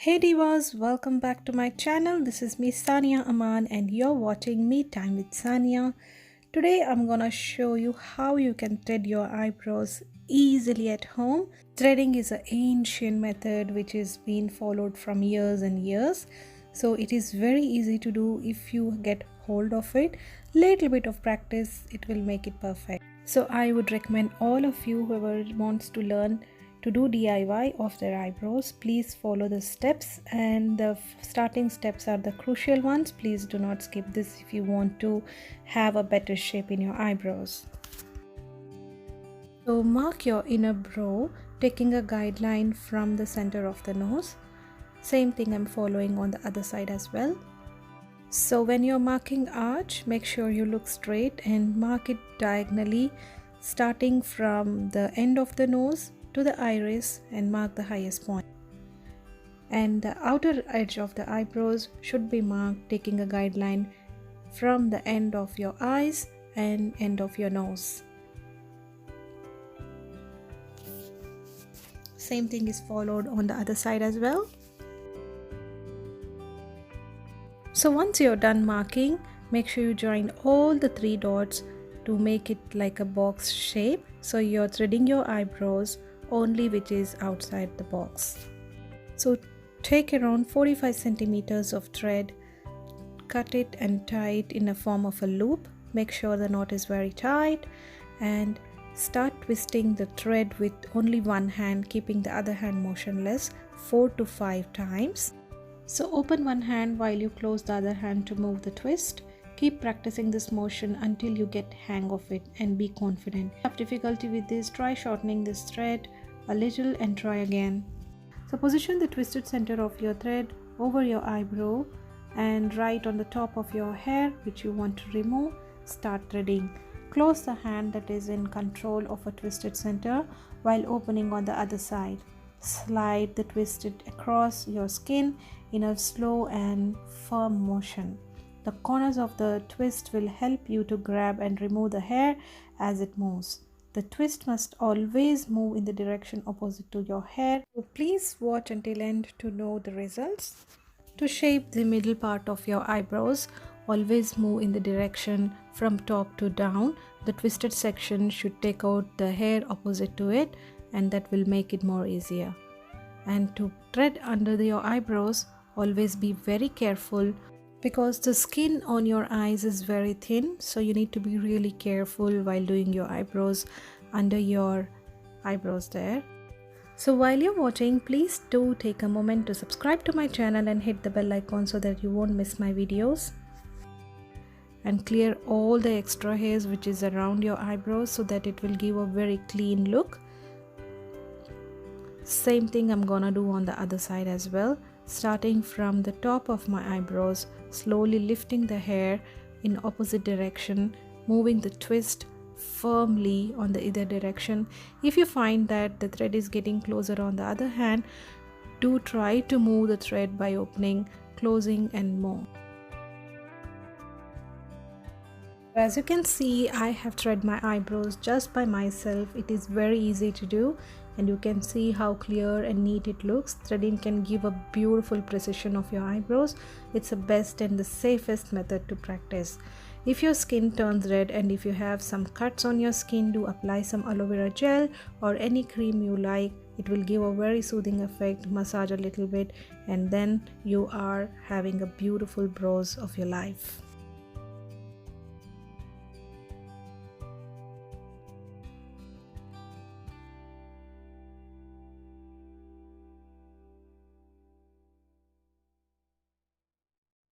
Hey divas, welcome back to my channel. This is me Saania Aman and you're watching Me Time with Saania. Today I'm gonna show you how you can thread your eyebrows easily at home. Threading is an ancient method which has been followed from years and years. So it is very easy to do if you get hold of it. Little bit of practice, it will make it perfect. So I would recommend all of you whoever wants to learn to do DIY of their eyebrows, please follow the steps, and the starting steps are the crucial ones. Please do not skip this if you want to have a better shape in your eyebrows. So mark your inner brow, taking a guideline from the center of the nose. Same thing I'm following on the other side as well. So when you're marking arch, make sure you look straight and mark it diagonally, starting from the end of the nose to the iris and mark the highest point. And the outer edge of the eyebrows should be marked taking a guideline from the end of your eyes and end of your nose. Same thing is followed on the other side as well. So once you're done marking, make sure you join all the three dots to make it like a box shape. So you're threading your eyebrows only which is outside the box. So take around 45 centimeters of thread, cut it and tie it in a form of a loop. Make sure the knot is very tight and start twisting the thread with only one hand, keeping the other hand motionless 4 to 5 times. So open one hand while you close the other hand to move the twist. Keep practicing this motion until you get hang of it and be confident. If you have difficulty with this, try shortening this thread a little and try again. So position the twisted center of your thread over your eyebrow and right on the top of your hair which you want to remove. Start threading. Close the hand that is in control of a twisted center while opening on the other side. Slide the twisted across your skin in a slow and firm motion. The corners of the twist will help you to grab and remove the hair as it moves. The twist must always move in the direction opposite to your hair. So please watch until end to know the results. To shape the middle part of your eyebrows, always move in the direction from top to down. The twisted section should take out the hair opposite to it and that will make it more easier. And to thread under your eyebrows, always be very careful because the skin on your eyes is very thin, so you need to be really careful while doing your eyebrows under your eyebrows there. So while you're watching, please do take a moment to subscribe to my channel and hit the bell icon so that you won't miss my videos. And clear all the extra hairs which is around your eyebrows so that it will give a very clean look. Same thing I'm gonna do on the other side as well. Starting from the top of my eyebrows, slowly lifting the hair in opposite direction, moving the twist firmly on the either direction. If you find that the thread is getting closer on the other hand, do try to move the thread by opening, closing and more. As you can see, I have threaded my eyebrows just by myself. It is very easy to do and you can see how clear and neat it looks. Threading can give a beautiful precision of your eyebrows. It's the best and the safest method to practice. If your skin turns red and if you have some cuts on your skin, do apply some aloe vera gel or any cream you like. It will give a very soothing effect. Massage a little bit and then you are having a beautiful brows of your life.